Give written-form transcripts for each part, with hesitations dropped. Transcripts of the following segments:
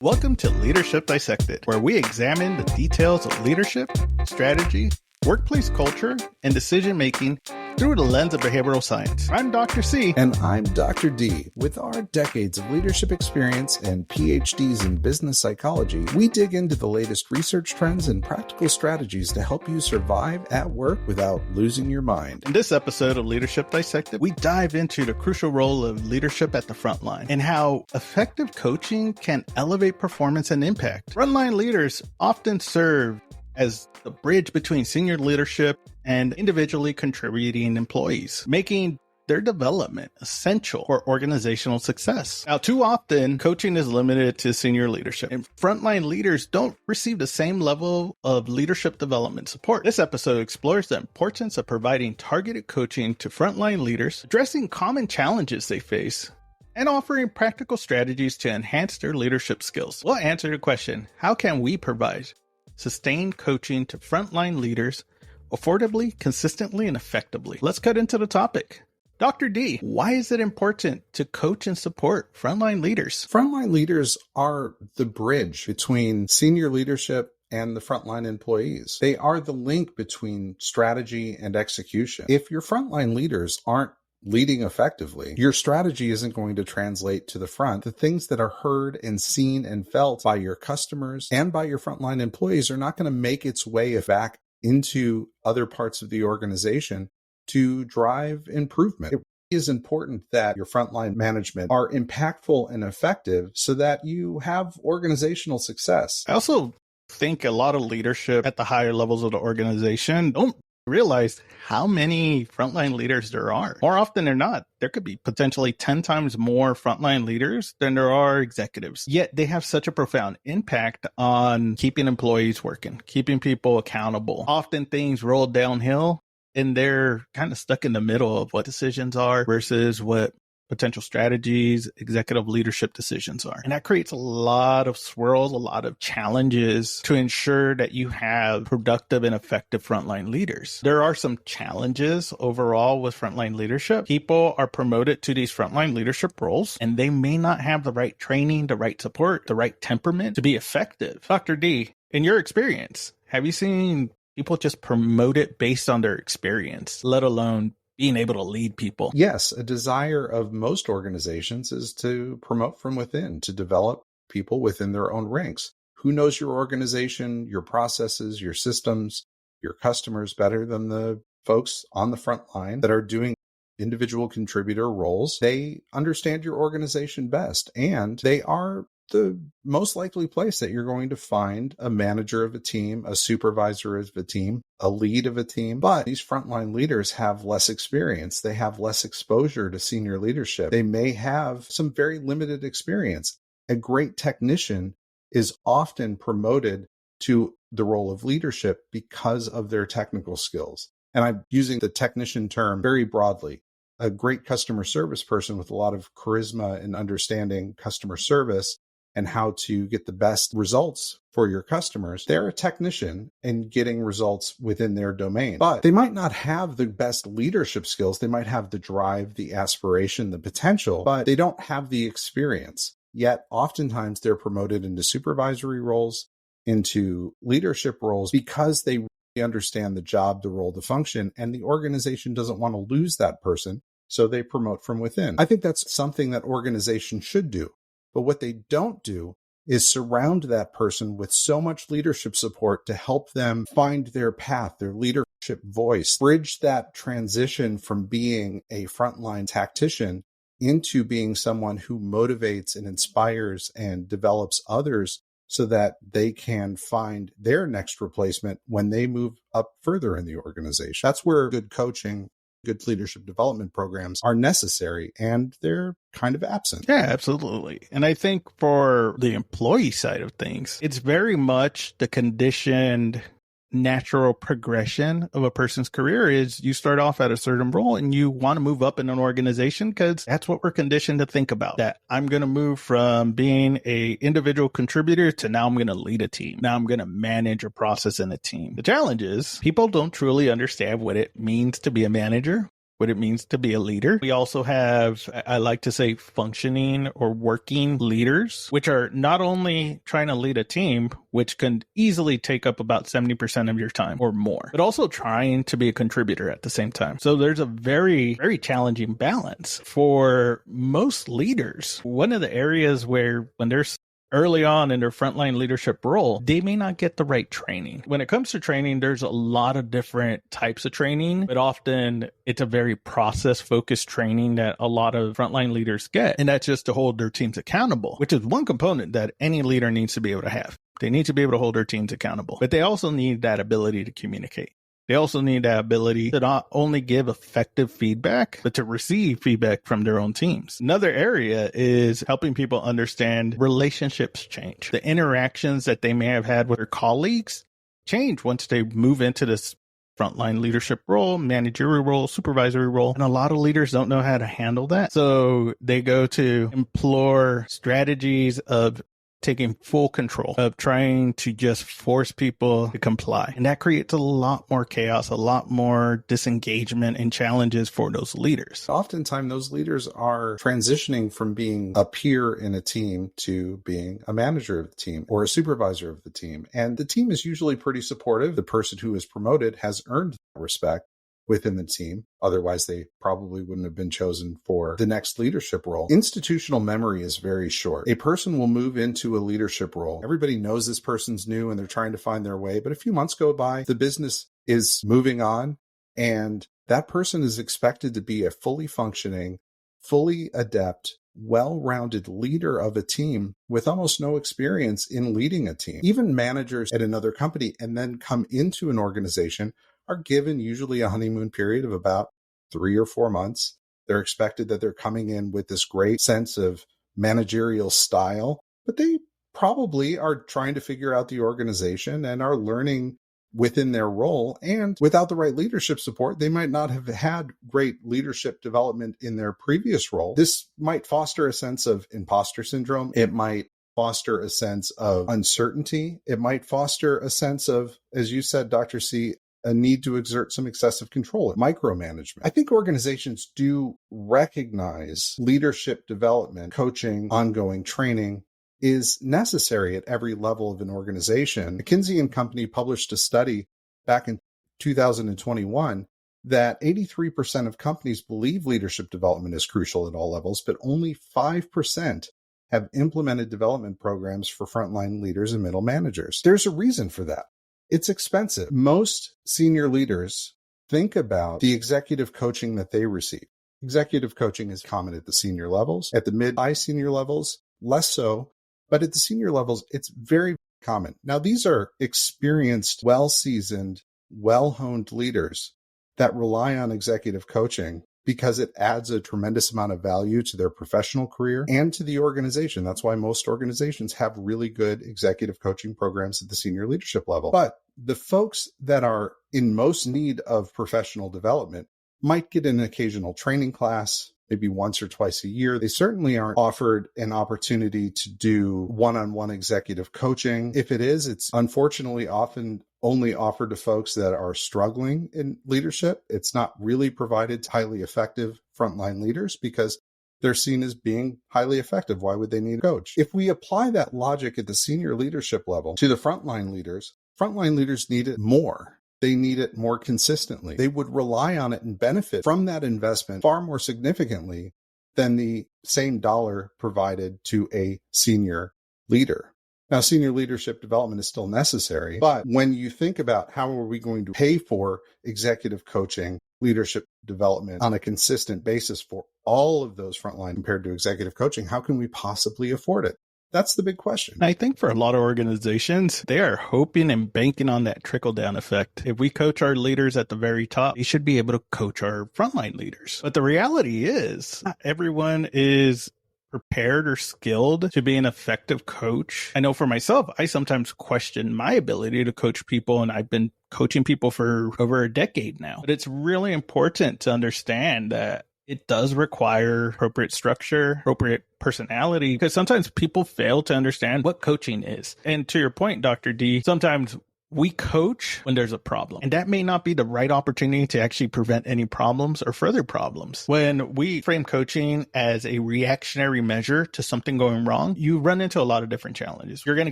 Welcome to Leadership Dissected, where we examine the details of leadership, strategy, workplace culture, and decision-making through the lens of behavioral science. I'm Dr. C. And I'm Dr. D. With our decades of leadership experience and PhDs in business psychology, we dig into the latest research trends and practical strategies to help you survive at work without losing your mind. In this episode of Leadership Dissected, we dive into the crucial role of leadership at the front line and how effective coaching can elevate performance and impact. Frontline leaders often serve as the bridge between senior leadership and individually contributing employees, making their development essential for organizational success. Now, too often, coaching is limited to senior leadership, and frontline leaders don't receive the same level of leadership development support. This episode explores the importance of providing targeted coaching to frontline leaders, addressing common challenges they face, and offering practical strategies to enhance their leadership skills. We'll answer the question, how can we provide sustained coaching to frontline leaders affordably, consistently, and effectively? Let's cut into the topic. Dr. D, why is it important to coach and support frontline leaders? Frontline leaders are the bridge between senior leadership and the frontline employees. They are the link between strategy and execution. If your frontline leaders aren't leading effectively, your strategy isn't going to translate to the front. The things that are heard and seen and felt by your customers and by your frontline employees are not going to make its way back into other parts of the organization to drive improvement. It is important that your frontline management are impactful and effective so that you have organizational success. I also think a lot of leadership at the higher levels of the organization don't realize how many frontline leaders there are. More often than not, there could be potentially 10 times more frontline leaders than there are executives. Yet they have such a profound impact on keeping employees working, keeping people accountable. Often things roll downhill and they're kind of stuck in the middle of what decisions are versus what potential strategies, executive leadership decisions are. And that creates a lot of swirls, a lot of challenges to ensure that you have productive and effective frontline leaders. There are some challenges overall with frontline leadership. People are promoted to these frontline leadership roles, and they may not have the right training, the right support, the right temperament to be effective. Dr. D, in your experience, have you seen people just promoted based on their experience, let alone being able to lead people? Yes, a desire of most organizations is to promote from within, to develop people within their own ranks. Who knows your organization, your processes, your systems, your customers better than the folks on the front line that are doing individual contributor roles? They understand your organization best, and they are the most likely place that you're going to find a manager of a team, a supervisor of a team, a lead of a team. But these frontline leaders have less experience. They have less exposure to senior leadership. They may have some very limited experience. A great technician is often promoted to the role of leadership because of their technical skills. And I'm using the technician term very broadly. A great customer service person with a lot of charisma and understanding customer service and how to get the best results for your customers, they're a technician in getting results within their domain. But they might not have the best leadership skills. They might have the drive, the aspiration, the potential, but they don't have the experience. Yet oftentimes they're promoted into supervisory roles, into leadership roles, because they really understand the job, the role, the function, and the organization doesn't want to lose that person, so they promote from within. I think that's something that organizations should do. But what they don't do is surround that person with so much leadership support to help them find their path, their leadership voice, bridge that transition from being a frontline tactician into being someone who motivates and inspires and develops others so that they can find their next replacement when they move up further in the organization. That's where good coaching, good leadership development programs are necessary, and they're kind of absent. Yeah, absolutely. And I think for the employee side of things, it's very much the conditioned natural progression of a person's career is you start off at a certain role and you want to move up in an organization because that's what we're conditioned to think about. That I'm going to move from being a individual contributor to now I'm going to lead a team. Now I'm going to manage a process in a team. The challenge is people don't truly understand what it means to be a manager, what it means to be a leader. We also have, I like to say, functioning or working leaders, which are not only trying to lead a team, which can easily take up about 70% of your time or more, but also trying to be a contributor at the same time. So there's a very, very challenging balance for most leaders. One of the areas where when they're early on in their frontline leadership role, they may not get the right training. When it comes to training, there's a lot of different types of training, but often it's a very process-focused training that a lot of frontline leaders get. And that's just to hold their teams accountable, which is one component that any leader needs to be able to have. They need to be able to hold their teams accountable, but they also need that ability to communicate. They also need that ability to not only give effective feedback, but to receive feedback from their own teams. Another area is helping people understand relationships change. The interactions that they may have had with their colleagues change once they move into this frontline leadership role, managerial role, supervisory role. And a lot of leaders don't know how to handle that. So they go to implore strategies of taking full control, of trying to just force people to comply. And that creates a lot more chaos, a lot more disengagement and challenges for those leaders. Oftentimes, those leaders are transitioning from being a peer in a team to being a manager of the team or a supervisor of the team. And the team is usually pretty supportive. The person who is promoted has earned respect within the team. Otherwise, they probably wouldn't have been chosen for the next leadership role. Institutional memory is very short. A person will move into a leadership role. Everybody knows this person's new and they're trying to find their way. But a few months go by, the business is moving on, and that person is expected to be a fully functioning, fully adept, well-rounded leader of a team with almost no experience in leading a team. Even managers at another company and then come into an organization are given usually a honeymoon period of about 3 or 4 months. They're expected that they're coming in with this great sense of managerial style, but they probably are trying to figure out the organization and are learning within their role. And without the right leadership support, they might not have had great leadership development in their previous role. This might foster a sense of imposter syndrome. It might foster a sense of uncertainty. It might foster a sense of, as you said, Dr. C, a need to exert some excessive control, micromanagement. I think organizations do recognize leadership development, coaching, ongoing training is necessary at every level of an organization. McKinsey and Company published a study back in 2021 that 83% of companies believe leadership development is crucial at all levels, but only 5% have implemented development programs for frontline leaders and middle managers. There's a reason for that. It's expensive. Most senior leaders think about the executive coaching that they receive. Executive coaching is common at the senior levels. At the mid-high senior levels, less so. But at the senior levels, it's very common. Now, these are experienced, well-seasoned, well-honed leaders that rely on executive coaching because it adds a tremendous amount of value to their professional career and to the organization. That's why most organizations have really good executive coaching programs at the senior leadership level. But the folks that are in most need of professional development might get an occasional training class, maybe once or twice a year. They certainly aren't offered an opportunity to do one-on-one executive coaching. If it is, it's unfortunately often only offered to folks that are struggling in leadership. It's not really provided to highly effective frontline leaders because they're seen as being highly effective. Why would they need a coach? If we apply that logic at the senior leadership level to the frontline leaders need it more. They need it more consistently. They would rely on it and benefit from that investment far more significantly than the same dollar provided to a senior leader. Now, senior leadership development is still necessary, but when you think about how are we going to pay for executive coaching, leadership development on a consistent basis for all of those frontline compared to executive coaching, how can we possibly afford it? That's the big question. I think for a lot of organizations, they are hoping and banking on that trickle-down effect. If we coach our leaders at the very top, they should be able to coach our frontline leaders. But the reality is, not everyone is prepared or skilled to be an effective coach. I know for myself, I sometimes question my ability to coach people, and I've been coaching people for over a decade now. But it's really important to understand that it does require appropriate structure, appropriate personality, because sometimes people fail to understand what coaching is. And to your point, Dr. D, sometimes We coach when there's a problem, and that may not be the right opportunity to actually prevent any problems or further problems. When we frame coaching as a reactionary measure to something going wrong, you run into a lot of different challenges. You're going to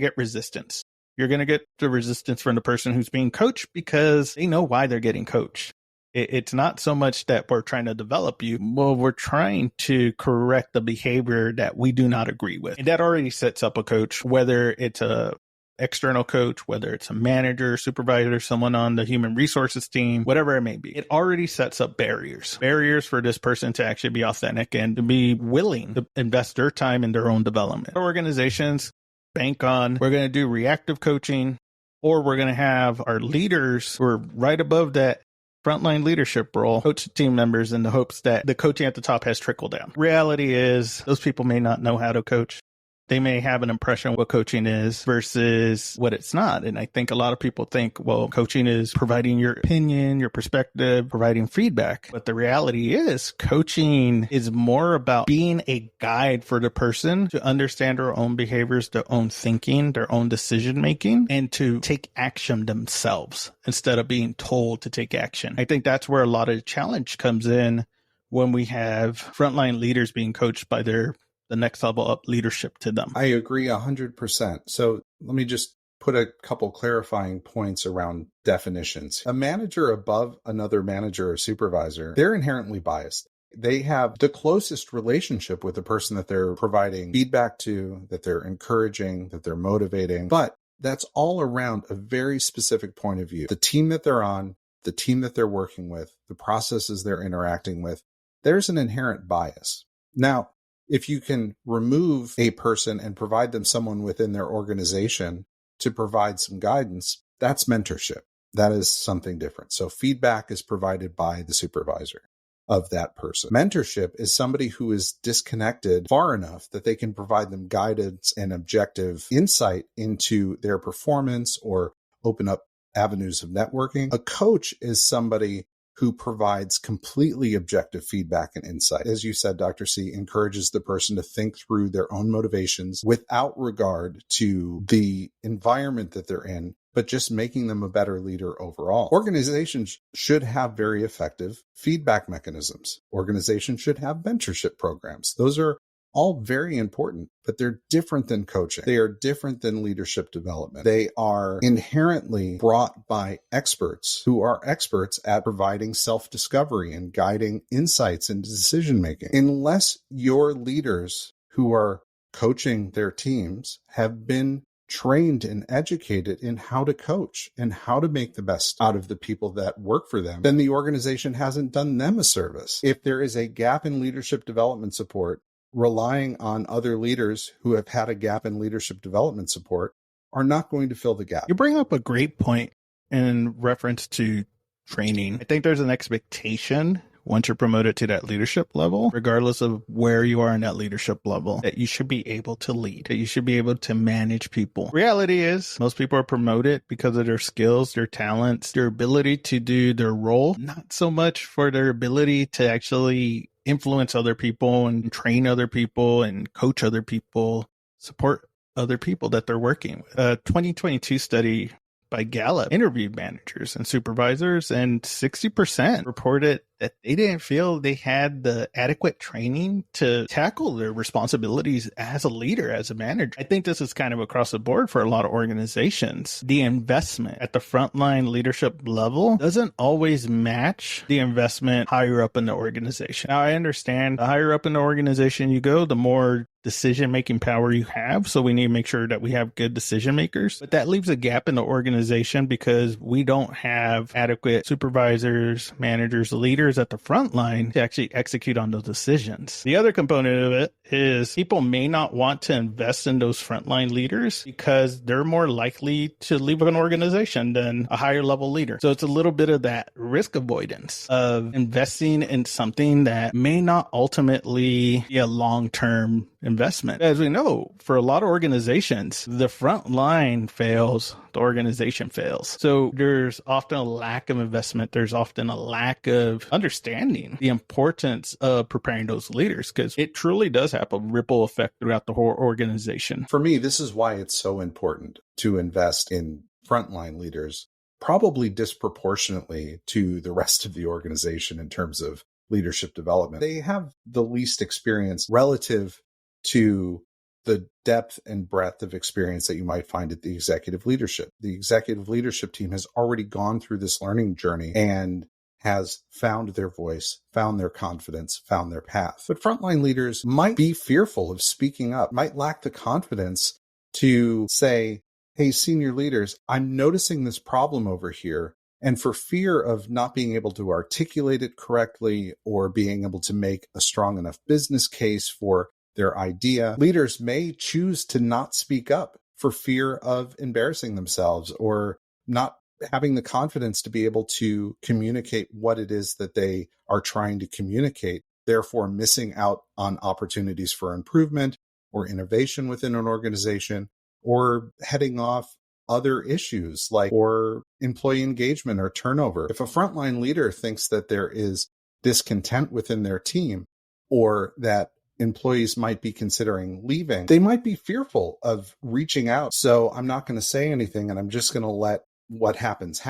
get resistance. You're going to get the resistance from the person who's being coached because they know why they're getting coached. It's not so much that we're trying to develop you. Well, we're trying to correct the behavior that we do not agree with. And that already sets up a coach, whether it's a external coach, whether it's a manager, supervisor, someone on the human resources team, whatever it may be. It already sets up barriers for this person to actually be authentic and to be willing to invest their time in their own development. Organizations bank on, we're going to do reactive coaching, or we're going to have our leaders who are right above that frontline leadership role, coach team members in the hopes that the coaching at the top has trickled down. Reality is those people may not know how to coach. They may have an impression of what coaching is versus what it's not. And I think a lot of people think, well, coaching is providing your opinion, your perspective, providing feedback. But the reality is coaching is more about being a guide for the person to understand their own behaviors, their own thinking, their own decision making, and to take action themselves instead of being told to take action. I think that's where a lot of the challenge comes in when we have frontline leaders being coached by the next level up leadership to them. I agree 100%. So let me just put a couple clarifying points around definitions. A manager above another manager or supervisor, they're inherently biased. They have the closest relationship with the person that they're providing feedback to, that they're encouraging, that they're motivating. But that's all around a very specific point of view. The team that they're on, the team that they're working with, the processes they're interacting with, there's an inherent bias. Now, if you can remove a person and provide them someone within their organization to provide some guidance, that's mentorship. That is something different. So feedback is provided by the supervisor of that person. Mentorship is somebody who is disconnected far enough that they can provide them guidance and objective insight into their performance or open up avenues of networking. A coach is somebody who provides completely objective feedback and insight. As you said, Dr. C, encourages the person to think through their own motivations without regard to the environment that they're in, but just making them a better leader overall. Organizations should have very effective feedback mechanisms. Organizations should have mentorship programs. Those are all very important, but they're different than coaching. They are different than leadership development. They are inherently brought by experts who are experts at providing self-discovery and guiding insights into decision-making. Unless your leaders who are coaching their teams have been trained and educated in how to coach and how to make the best out of the people that work for them, then the organization hasn't done them a service. If there is a gap in leadership development support, relying on other leaders who have had a gap in leadership development support are not going to fill the gap. You bring up a great point in reference to training. I think there's an expectation once you're promoted to that leadership level, regardless of where you are in that leadership level, that you should be able to lead, that you should be able to manage people. Reality is most people are promoted because of their skills, their talents, their ability to do their role, not so much for their ability to actually influence other people and train other people and coach other people, support other people that they're working with. A 2022 study by Gallup interviewed managers and supervisors, and 60% reported that they didn't feel they had the adequate training to tackle their responsibilities as a leader, as a manager. I think this is kind of across the board for a lot of organizations. The investment at the frontline leadership level doesn't always match the investment higher up in the organization. Now, I understand the higher up in the organization you go, the more decision-making power you have. So we need to make sure that we have good decision makers. But that leaves a gap in the organization because we don't have adequate supervisors, managers, leaders at the front line to actually execute on those decisions. The other component of it is people may not want to invest in those frontline leaders because they're more likely to leave an organization than a higher level leader. So it's a little bit of that risk avoidance of investing in something that may not ultimately be a long-term investment. As we know, for a lot of organizations, the front line fails, the organization fails. So there's often a lack of investment. There's often a lack of understanding the importance of preparing those leaders, because it truly does have a ripple effect throughout the whole organization. For me, this is why it's so important to invest in frontline leaders, probably disproportionately to the rest of the organization in terms of leadership development. They have the least experience relative to the depth and breadth of experience that you might find at the executive leadership. The executive leadership team has already gone through this learning journey and has found their voice, found their confidence, found their path. But frontline leaders might be fearful of speaking up, might lack the confidence to say, hey, senior leaders, I'm noticing this problem over here. And for fear of not being able to articulate it correctly or being able to make a strong enough business case for their idea, leaders may choose to not speak up for fear of embarrassing themselves or not having the confidence to be able to communicate what it is that they are trying to communicate, therefore missing out on opportunities for improvement or innovation within an organization, or heading off other issues like or employee engagement or turnover. If a frontline leader thinks that there is discontent within their team or that employees might be considering leaving, they might be fearful of reaching out. So I'm not going to say anything and I'm just going to let what happens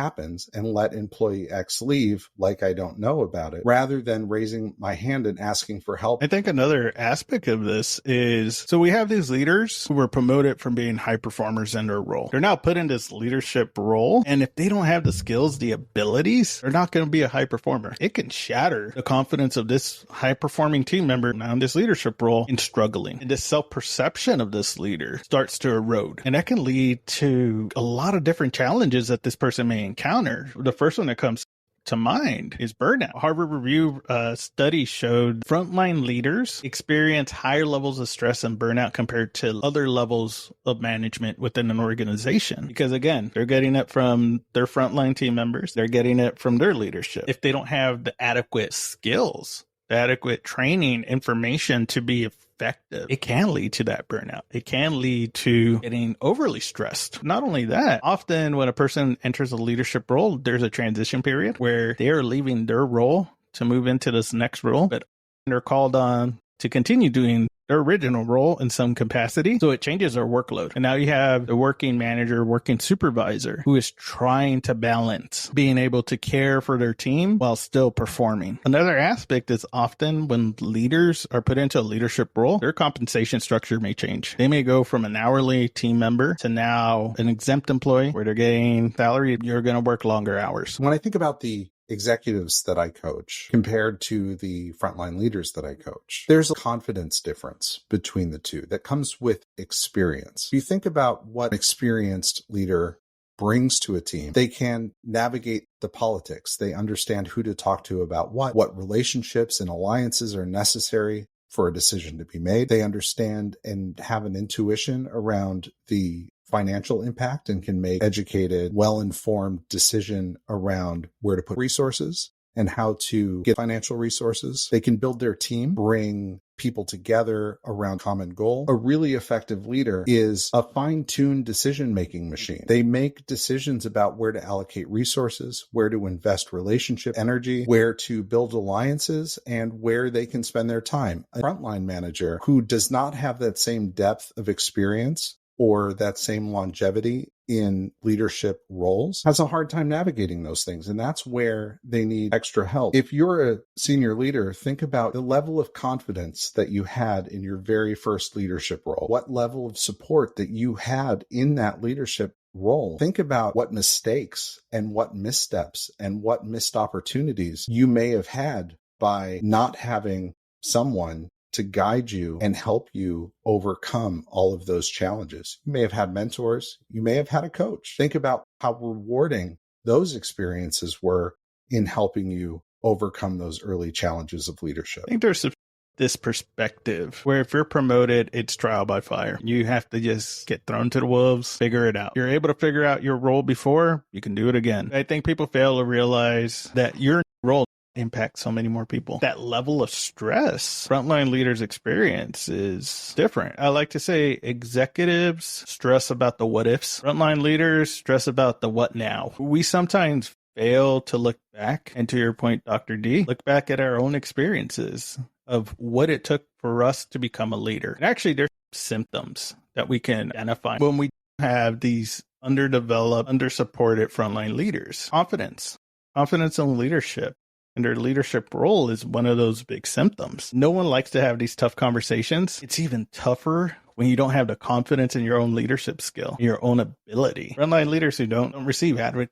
and let employee X leave like I don't know about it, rather than raising my hand and asking for help. I think another aspect of this is, so we have these leaders who were promoted from being high performers in their role. They're now put in this leadership role, and if they don't have the skills, the abilities, they're not going to be a high performer. It can shatter the confidence of this high performing team member now in this leadership role in struggling. And the self-perception of this leader starts to erode. And that can lead to a lot of different challenges that this person may encounter. The first one that comes to mind is burnout. Harvard Review study showed frontline leaders experience higher levels of stress and burnout compared to other levels of management within an organization. Because again, they're getting it from their frontline team members. They're getting it from their leadership. If they don't have the adequate skills, the adequate training, information to be effective, it can lead to that burnout. It can lead to getting overly stressed. Not only that, often when a person enters a leadership role, there's a transition period where they are leaving their role to move into this next role, but they're called on to continue doing their original role in some capacity. So it changes their workload. And now you have the working manager, working supervisor who is trying to balance being able to care for their team while still performing. Another aspect is often when leaders are put into a leadership role, their compensation structure may change. They may go from an hourly team member to now an exempt employee where they're getting salary. You're going to work longer hours. When I think about the executives that I coach compared to the frontline leaders that I coach, there's a confidence difference between the two that comes with experience. If you think about what an experienced leader brings to a team, they can navigate the politics. They understand who to talk to about what relationships and alliances are necessary for a decision to be made. They understand and have an intuition around the financial impact and can make educated, well-informed decision around where to put resources and how to get financial resources. They can build their team, bring people together around common goal. A really effective leader is a fine-tuned decision-making machine. They make decisions about where to allocate resources, where to invest relationship energy, where to build alliances, and where they can spend their time. A frontline manager who does not have that same depth of experience or that same longevity in leadership roles has a hard time navigating those things. And that's where they need extra help. If you're a senior leader, think about the level of confidence that you had in your very first leadership role, what level of support that you had in that leadership role. Think about what mistakes and what missteps and what missed opportunities you may have had by not having someone to guide you and help you overcome all of those challenges. You may have had mentors. You may have had a coach. Think about how rewarding those experiences were in helping you overcome those early challenges of leadership. I think there's this perspective where if you're promoted, it's trial by fire. You have to just get thrown to the wolves, figure it out. You're able to figure out your role before, you can do it again. I think people fail to realize that your role impact so many more people. That level of stress frontline leaders experience is different. I like to say executives stress about the what ifs. Frontline leaders stress about the what now. We sometimes fail to look back, and to your point, Dr. D, look back at our own experiences of what it took for us to become a leader. And actually, there's symptoms that we can identify when we have these underdeveloped, undersupported frontline leaders. Confidence in leadership and their leadership role is one of those big symptoms. No one likes to have these tough conversations. It's even tougher when you don't have the confidence in your own leadership skill, your own ability. Frontline leaders who don't receive adequate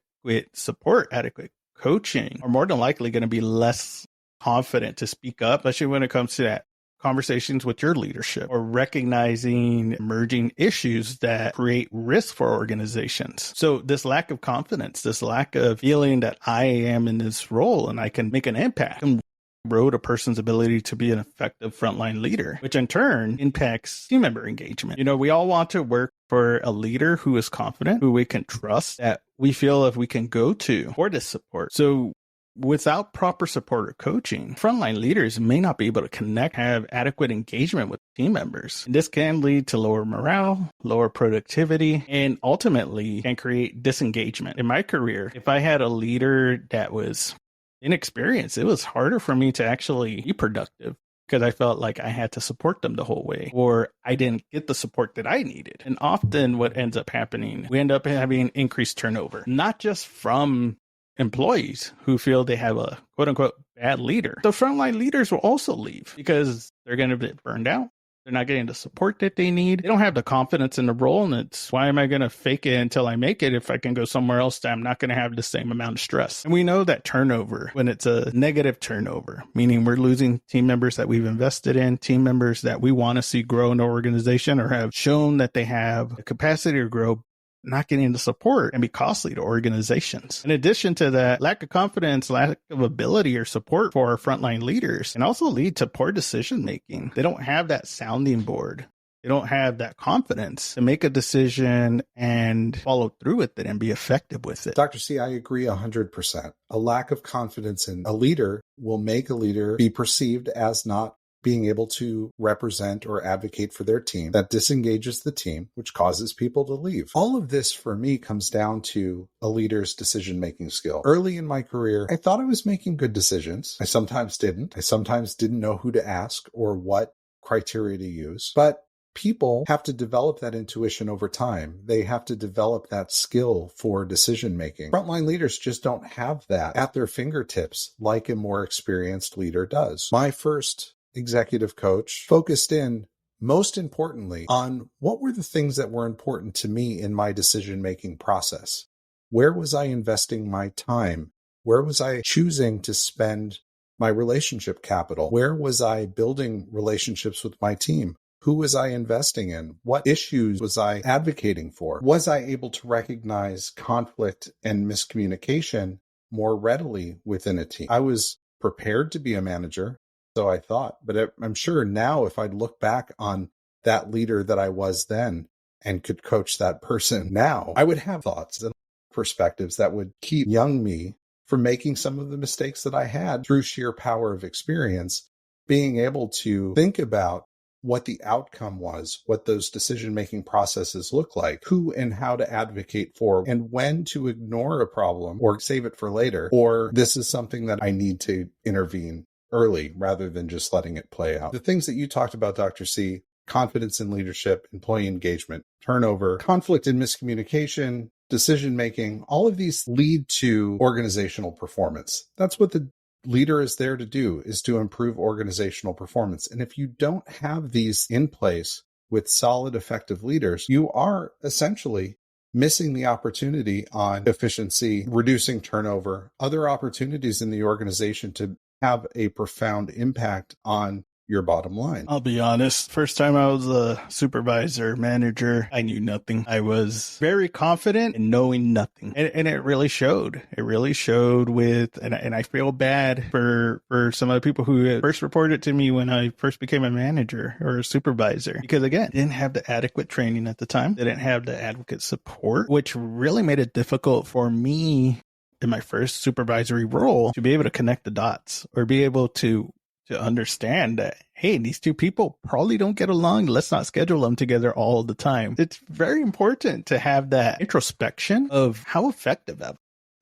support, adequate coaching, are more than likely going to be less confident to speak up, especially when it comes to that conversations with your leadership or recognizing emerging issues that create risk for organizations. So this lack of confidence, this lack of feeling that I am in this role and I can make an impact, can erode a person's ability to be an effective frontline leader, which in turn impacts team member engagement. We all want to work for a leader who is confident, who we can trust, that we feel if we can go to for this support. So without proper support or coaching, frontline leaders may not be able to connect, have adequate engagement with team members. And this can lead to lower morale, lower productivity, and ultimately can create disengagement. In my career, if I had a leader that was inexperienced, it was harder for me to actually be productive because I felt like I had to support them the whole way, or I didn't get the support that I needed. And often what ends up happening, we end up having increased turnover, not just from employees who feel they have a quote unquote bad leader. The frontline leaders will also leave because they're going to get burned out. They're not getting the support that they need. They don't have the confidence in the role. And it's, why am I going to fake it until I make it if I can go somewhere else that I'm not going to have the same amount of stress? And we know that turnover, when it's a negative turnover, meaning we're losing team members that we've invested in, team members that we want to see grow in the organization or have shown that they have the capacity to grow, not getting the support can be costly to organizations. In addition to that, lack of confidence, lack of ability or support for our frontline leaders can also lead to poor decision making. They don't have that sounding board. They don't have that confidence to make a decision and follow through with it and be effective with it. Dr. C, I agree 100%. A lack of confidence in a leader will make a leader be perceived as not being able to represent or advocate for their team. That disengages the team, which causes people to leave. All of this for me comes down to a leader's decision-making skill. Early in my career, I thought I was making good decisions. I sometimes didn't. I sometimes didn't know who to ask or what criteria to use. But people have to develop that intuition over time. They have to develop that skill for decision-making. Frontline leaders just don't have that at their fingertips like a more experienced leader does. My first executive coach focused in most importantly on what were the things that were important to me in my decision-making process. Where was I investing my time? Where was I choosing to spend my relationship capital? Where was I building relationships with my team? Who was I investing in? What issues was I advocating for? Was I able to recognize conflict and miscommunication more readily within a team? I was prepared to be a manager. So I thought, but I'm sure now if I'd look back on that leader that I was then and could coach that person now, I would have thoughts and perspectives that would keep young me from making some of the mistakes that I had through sheer power of experience, being able to think about what the outcome was, what those decision-making processes look like, who and how to advocate for, and when to ignore a problem or save it for later, or this is something that I need to intervene early rather than just letting it play out. The things that you talked about, Dr. C, confidence in leadership, employee engagement, turnover, conflict and miscommunication, decision-making, all of these lead to organizational performance. That's what the leader is there to do, is to improve organizational performance. And if you don't have these in place with solid, effective leaders, you are essentially missing the opportunity on efficiency, reducing turnover, other opportunities in the organization to have a profound impact on your bottom line. I'll be honest. First time I was a supervisor, manager, I knew nothing. I was very confident in knowing nothing. And it really showed. It really showed with, and I feel bad for some of the people who had first reported to me when I first became a manager or a supervisor. Because again, didn't have the adequate training at the time. Didn't have the adequate support, which really made it difficult for me in my first supervisory role to be able to connect the dots or be able to understand that, hey, these two people probably don't get along. Let's not schedule them together all the time. It's very important to have that introspection of how effective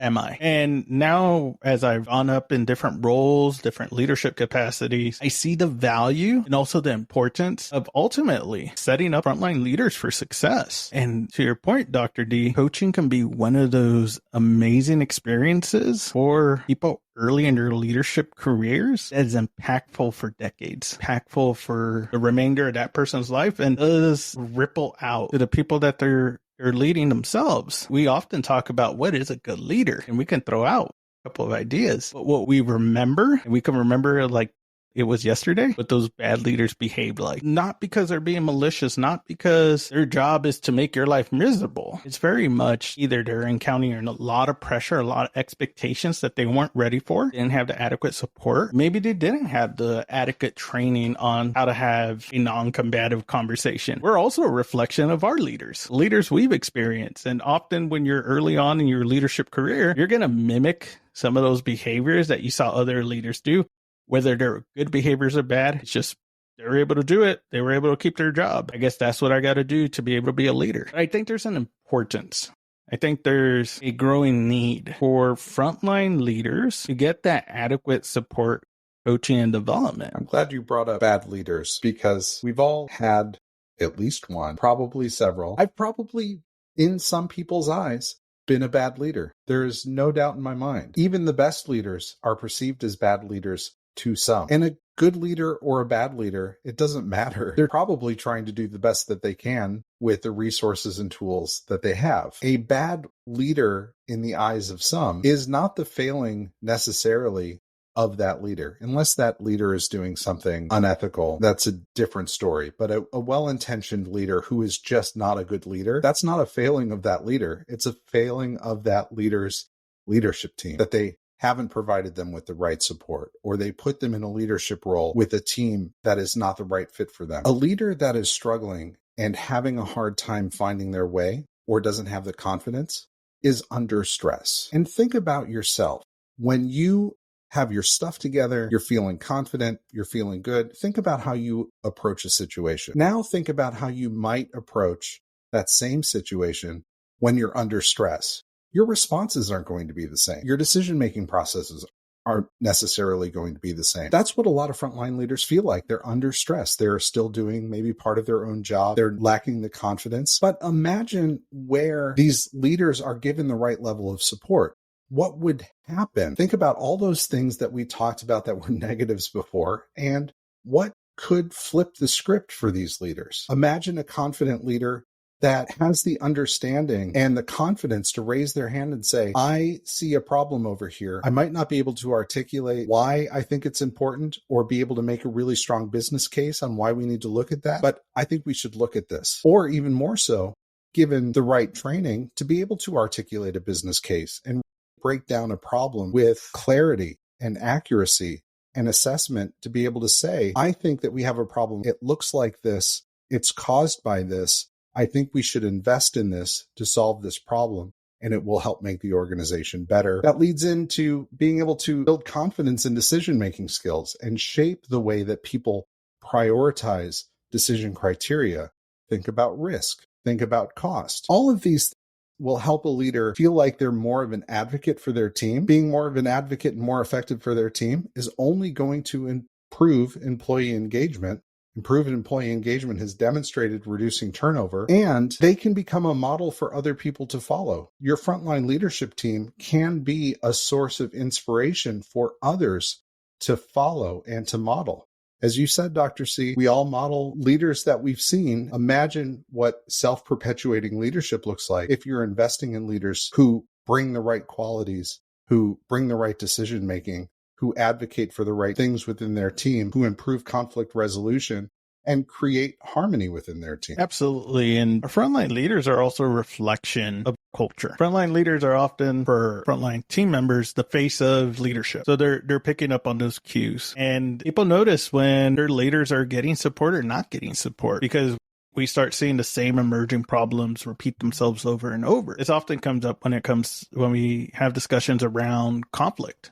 am I? And now, as I've gone up in different roles, different leadership capacities, I see the value and also the importance of ultimately setting up frontline leaders for success. And to your point, Dr. D, coaching can be one of those amazing experiences for people early in their leadership careers that is impactful for decades, impactful for the remainder of that person's life, and does ripple out to the people that they're leading themselves. We often talk about what is a good leader, and we can throw out a couple of ideas. But what we remember, and we can remember like it was yesterday, what those bad leaders behaved like. Not because they're being malicious, not because their job is to make your life miserable. It's very much either they're encountering a lot of pressure, a lot of expectations that they weren't ready for, didn't have the adequate support. Maybe they didn't have the adequate training on how to have a non-combative conversation. We're also a reflection of our leaders we've experienced. And often when you're early on in your leadership career, you're going to mimic some of those behaviors that you saw other leaders do. Whether they're good behaviors or bad, it's just they were able to do it. They were able to keep their job. I guess that's what I got to do to be able to be a leader. But I think there's an importance. I think there's a growing need for frontline leaders to get that adequate support, coaching, and development. I'm glad you brought up bad leaders because we've all had at least one, probably several. I've probably, in some people's eyes, been a bad leader. There's no doubt in my mind. Even the best leaders are perceived as bad leaders to some. And a good leader or a bad leader, it doesn't matter. They're probably trying to do the best that they can with the resources and tools that they have. A bad leader in the eyes of some is not the failing necessarily of that leader. Unless that leader is doing something unethical, that's a different story. But a well-intentioned leader who is just not a good leader, that's not a failing of that leader. It's a failing of that leader's leadership team, that they haven't provided them with the right support, or they put them in a leadership role with a team that is not the right fit for them. A leader that is struggling and having a hard time finding their way or doesn't have the confidence is under stress. And think about yourself. When you have your stuff together, you're feeling confident, you're feeling good, think about how you approach a situation. Now think about how you might approach that same situation when you're under stress. Your responses aren't going to be the same. Your decision-making processes aren't necessarily going to be the same. That's what a lot of frontline leaders feel like. They're under stress. They're still doing maybe part of their own job. They're lacking the confidence. But imagine where these leaders are given the right level of support. What would happen? Think about all those things that we talked about that were negatives before, and what could flip the script for these leaders. Imagine a confident leader that has the understanding and the confidence to raise their hand and say, I see a problem over here. I might not be able to articulate why I think it's important or be able to make a really strong business case on why we need to look at that, but I think we should look at this. Or even more so, given the right training, to be able to articulate a business case and break down a problem with clarity and accuracy and assessment, to be able to say, I think that we have a problem. It looks like this. It's caused by this. I think we should invest in this to solve this problem, and it will help make the organization better. That leads into being able to build confidence in decision-making skills and shape the way that people prioritize decision criteria. Think about risk. Think about cost. All of these will help a leader feel like they're more of an advocate for their team. Being more of an advocate and more effective for their team is only going to improve employee engagement. Improved employee engagement has demonstrated reducing turnover, and they can become a model for other people to follow. Your frontline leadership team can be a source of inspiration for others to follow and to model. As you said, Dr. C, we all model leaders that we've seen. Imagine what self-perpetuating leadership looks like if you're investing in leaders who bring the right qualities, who bring the right decision-making, who advocate for the right things within their team, who improve conflict resolution and create harmony within their team. Absolutely. And frontline leaders are also a reflection of culture. Frontline leaders are often, for frontline team members, the face of leadership. So they're picking up on those cues. And people notice when their leaders are getting support or not getting support, because we start seeing the same emerging problems repeat themselves over and over. This often comes up when we have discussions around conflict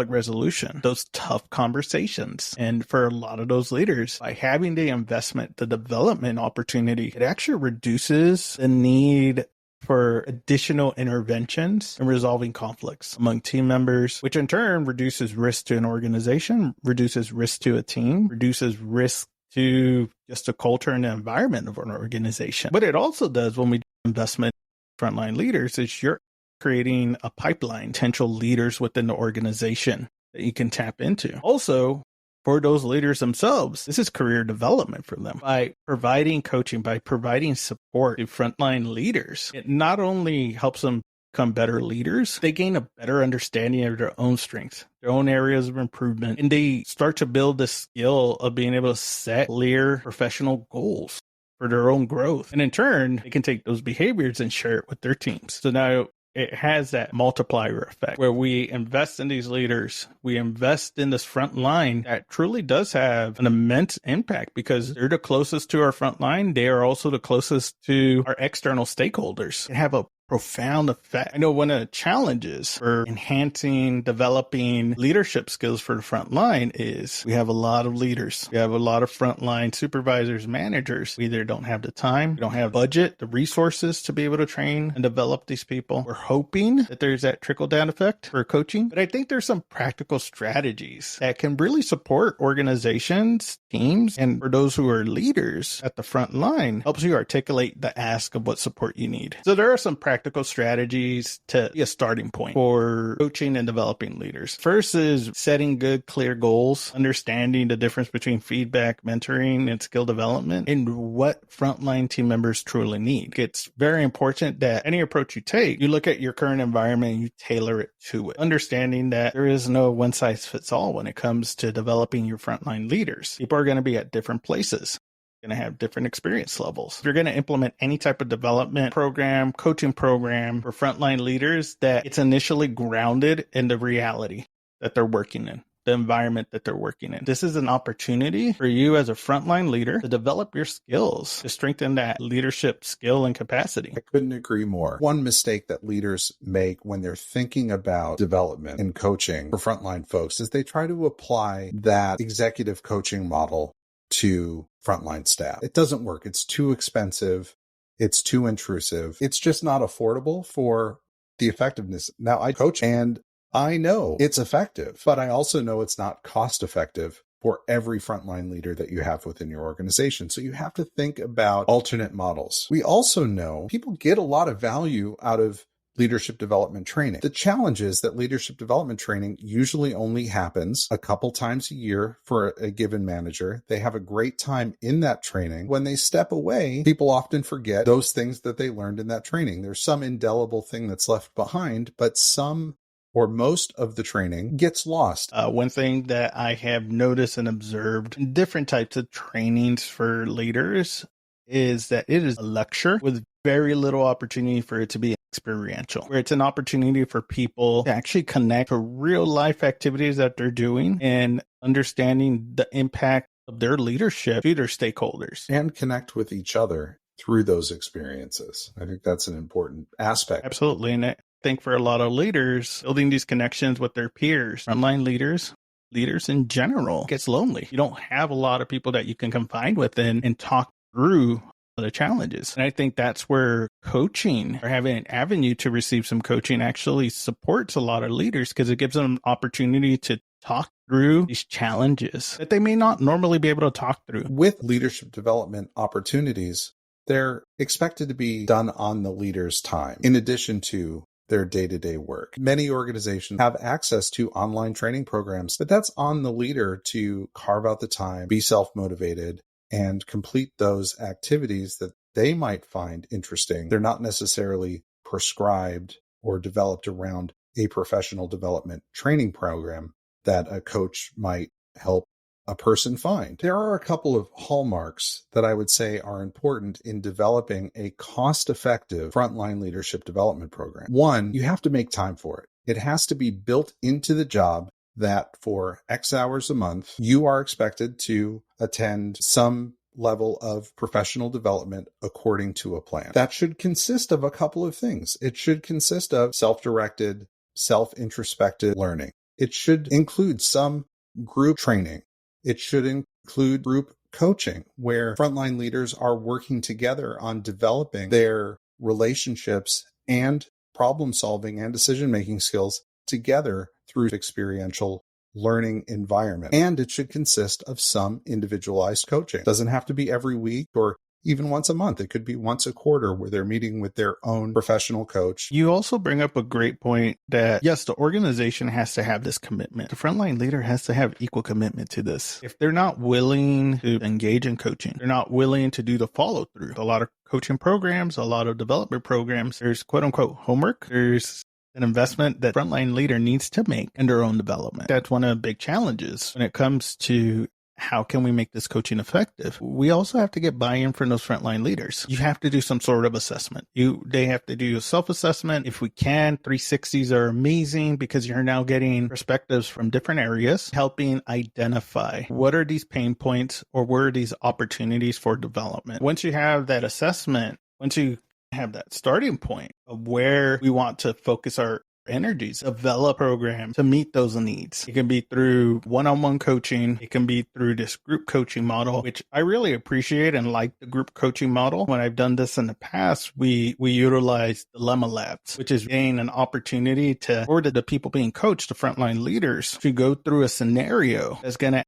resolution, those tough conversations. And for a lot of those leaders, by having the investment, the development opportunity, it actually reduces the need for additional interventions and resolving conflicts among team members, which in turn reduces risk to an organization, reduces risk to a team, reduces risk to just a culture and the environment of an organization. What it also does when we do investment in frontline leaders is you're creating a pipeline, potential leaders within the organization that you can tap into. Also, for those leaders themselves, this is career development for them. By providing coaching, by providing support to frontline leaders, it not only helps them become better leaders, they gain a better understanding of their own strengths, their own areas of improvement, and they start to build the skill of being able to set clear professional goals for their own growth. And in turn, they can take those behaviors and share it with their teams. So now it has that multiplier effect where we invest in these leaders, we invest in this front line that truly does have an immense impact because they're the closest to our front line. They are also the closest to our external stakeholders. They have a profound effect. I know one of the challenges for enhancing, developing leadership skills for the front line is we have a lot of leaders. We have a lot of frontline supervisors, managers. We either don't have the time, we don't have budget, the resources to be able to train and develop these people. We're hoping that there's that trickle down effect for coaching, but I think there's some practical strategies that can really support organizations, teams, and for those who are leaders at the front line, helps you articulate the ask of what support you need. So there are some practical strategies to be a starting point for coaching and developing leaders. First is setting good, clear goals, understanding the difference between feedback, mentoring, and skill development, and what frontline team members truly need. It's very important that any approach you take, you look at your current environment and you tailor it to it. Understanding that there is no one size fits all when it comes to developing your frontline leaders. People are going to be at different places, going to have different experience levels. If you're going to implement any type of development program, coaching program for frontline leaders, that it's initially grounded in the reality that they're working in, the environment that they're working in. This is an opportunity for you as a frontline leader to develop your skills, to strengthen that leadership skill and capacity. I couldn't agree more. One mistake that leaders make when they're thinking about development and coaching for frontline folks is they try to apply that executive coaching model to frontline staff. It doesn't work. It's too expensive. It's too intrusive. It's just not affordable for the effectiveness. Now, I coach and I know it's effective, but I also know it's not cost effective for every frontline leader that you have within your organization. So you have to think about alternate models. We also know people get a lot of value out of leadership development training. The challenge is that leadership development training usually only happens a couple times a year for a given manager. They have a great time in that training. When they step away, people often forget those things that they learned in that training. There's some indelible thing that's left behind, but some or most of the training gets lost. One thing that I have noticed and observed in different types of trainings for leaders is that it is a lecture with very little opportunity for it to be experiential, where it's an opportunity for people to actually connect to real life activities that they're doing and understanding the impact of their leadership to their stakeholders. And connect with each other through those experiences. I think that's an important aspect. Absolutely. And I think for a lot of leaders, building these connections with their peers, frontline leaders in general, gets lonely. You don't have a lot of people that you can confide with and talk through the challenges. And I think that's where coaching or having an avenue to receive some coaching actually supports a lot of leaders because it gives them an opportunity to talk through these challenges that they may not normally be able to talk through. With leadership development opportunities, they're expected to be done on the leader's time, in addition to their day-to-day work. Many organizations have access to online training programs, but that's on the leader to carve out the time, be self-motivated, and complete those activities that they might find interesting. They're not necessarily prescribed or developed around a professional development training program that a coach might help a person find. There are a couple of hallmarks that I would say are important in developing a cost-effective frontline leadership development program. One, you have to make time for it. It has to be built into the job that for X hours a month, you are expected to attend some level of professional development according to a plan. That should consist of a couple of things. It should consist of self-directed, self-introspective learning. It should include some group training. It should include group coaching, where frontline leaders are working together on developing their relationships and problem solving and decision making skills together through experiential learning environment. And it should consist of some individualized coaching. It doesn't have to be every week or even once a month. It could be once a quarter where they're meeting with their own professional coach. You also bring up a great point that, yes, the organization has to have this commitment. The frontline leader has to have equal commitment to this. If they're not willing to engage in coaching, they're not willing to do the follow through. A lot of coaching programs, a lot of development programs, there's quote unquote homework. There's an investment that frontline leader needs to make in their own development. That's one of the big challenges when it comes to how can we make this coaching effective? We also have to get buy-in from those frontline leaders. You have to do some sort of assessment. They have to do a self-assessment. If we can, 360s are amazing because you're now getting perspectives from different areas, helping identify what are these pain points or where are these opportunities for development. Once you have that assessment, once you have that starting point of where we want to focus our energies, develop a program to meet those needs. It can be through one-on-one coaching. It can be through this group coaching model, which I really appreciate and like the group coaching model. When I've done this in the past, we utilize dilemma labs, which is getting an opportunity for the people being coached, the frontline leaders, to go through a scenario that's going to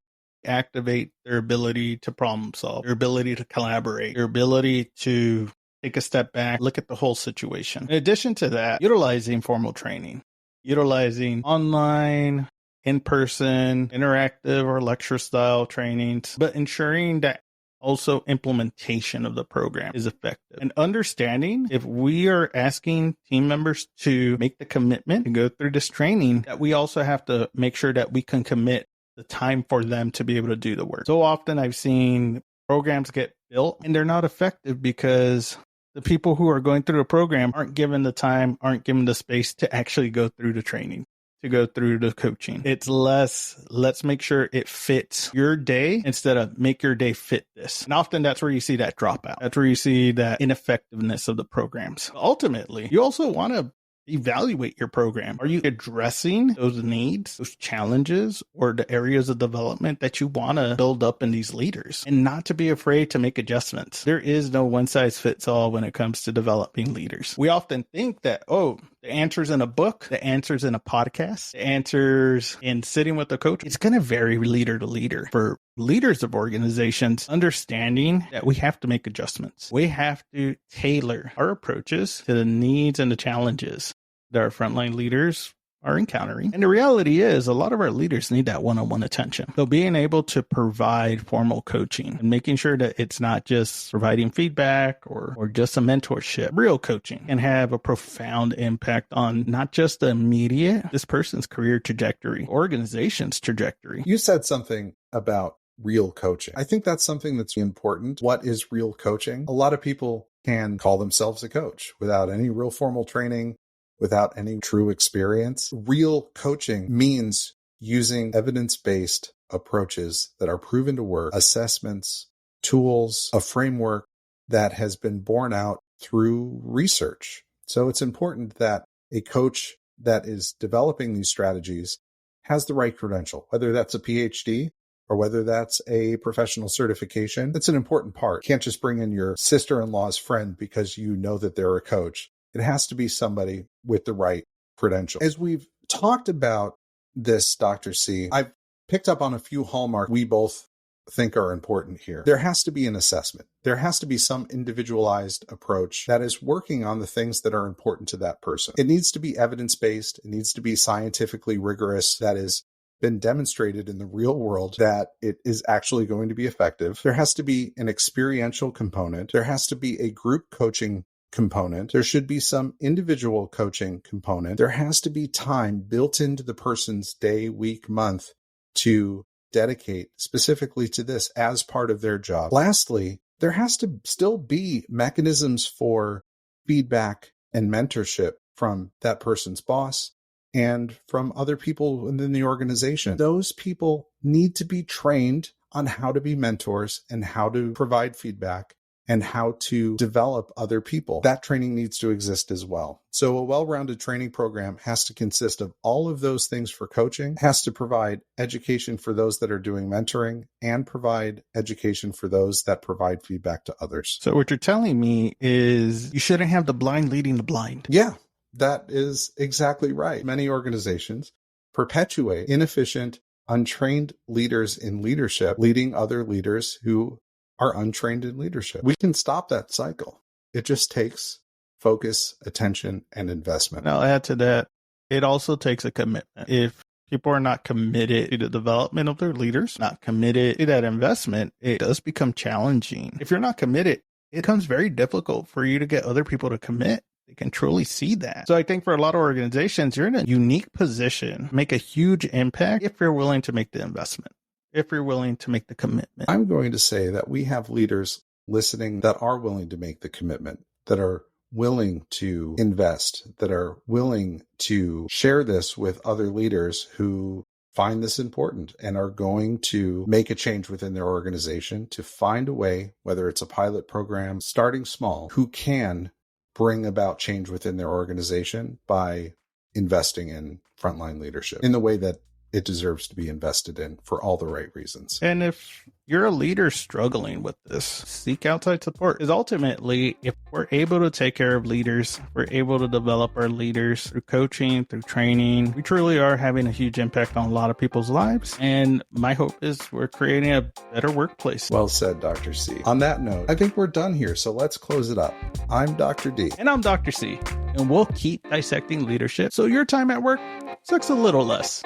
activate their ability to problem solve, their ability to collaborate, their ability to take a step back, look at the whole situation. In addition to that, utilizing formal training, utilizing online, in-person, interactive or lecture style trainings, but ensuring that also implementation of the program is effective. And understanding if we are asking team members to make the commitment to go through this training, that we also have to make sure that we can commit the time for them to be able to do the work. So often I've seen programs get built and they're not effective because the people who are going through the program aren't given the time, aren't given the space to actually go through the training, to go through the coaching. It's less, let's make sure it fits your day instead of make your day fit this. And often that's where you see that dropout. That's where you see that ineffectiveness of the programs. Ultimately, you also want to evaluate your program. Are you addressing those needs, those challenges, or the areas of development that you want to build up in these leaders? And not to be afraid to make adjustments. There is no one size fits all when it comes to developing leaders. We often think that, the answer's in a book, the answer's in a podcast, the answer's in sitting with a coach. It's going to vary leader to leader. For leaders of organizations, understanding that we have to make adjustments. We have to tailor our approaches to the needs and the challenges that our frontline leaders are encountering. And the reality is a lot of our leaders need that one-on-one attention. So being able to provide formal coaching and making sure that it's not just providing feedback or just a mentorship, real coaching can have a profound impact on not just the immediate, this person's career trajectory, organization's trajectory. You said something about real coaching. I think that's something that's important. What is real coaching? A lot of people can call themselves a coach without any real formal training, without any true experience. Real coaching means using evidence-based approaches that are proven to work, assessments, tools, a framework that has been borne out through research. So it's important that a coach that is developing these strategies has the right credential, whether that's a PhD or whether that's a professional certification. That's an important part. You can't just bring in your sister-in-law's friend because you know that they're a coach. It has to be somebody with the right credential. As we've talked about this, Dr. C, I've picked up on a few hallmarks we both think are important here. There has to be an assessment. There has to be some individualized approach that is working on the things that are important to that person. It needs to be evidence-based. It needs to be scientifically rigorous. That has been demonstrated in the real world that it is actually going to be effective. There has to be an experiential component. There has to be a group coaching component. There should be some individual coaching component. There has to be time built into the person's day, week, month to dedicate specifically to this as part of their job. Lastly, there has to still be mechanisms for feedback and mentorship from that person's boss and from other people within the organization. Those people need to be trained on how to be mentors and how to provide feedback and how to develop other people. That training needs to exist as well. So a well-rounded training program has to consist of all of those things for coaching, has to provide education for those that are doing mentoring, and provide education for those that provide feedback to others. So what you're telling me is you shouldn't have the blind leading the blind. Yeah, that is exactly right. Many organizations perpetuate inefficient, untrained leaders in leadership, leading other leaders who are untrained in leadership. We can stop that cycle. It just takes focus, attention, and investment. And I'll add to that, it also takes a commitment. If people are not committed to the development of their leaders, not committed to that investment, it does become challenging. If you're not committed, it becomes very difficult for you to get other people to commit. They can truly see that. So I think for a lot of organizations, you're in a unique position, make a huge impact if you're willing to make the investment, if you're willing to make the commitment. I'm going to say that we have leaders listening that are willing to make the commitment, that are willing to invest, that are willing to share this with other leaders who find this important and are going to make a change within their organization to find a way, whether it's a pilot program, starting small, who can bring about change within their organization by investing in frontline leadership in the way that it deserves to be invested in for all the right reasons. And if you're a leader struggling with this, seek outside support. Because ultimately, if we're able to take care of leaders, we're able to develop our leaders through coaching, through training, we truly are having a huge impact on a lot of people's lives. And my hope is we're creating a better workplace. Well said, Dr. C. On that note, I think we're done here, so let's close it up. I'm Dr. D. And I'm Dr. C. And we'll keep dissecting leadership so your time at work sucks a little less.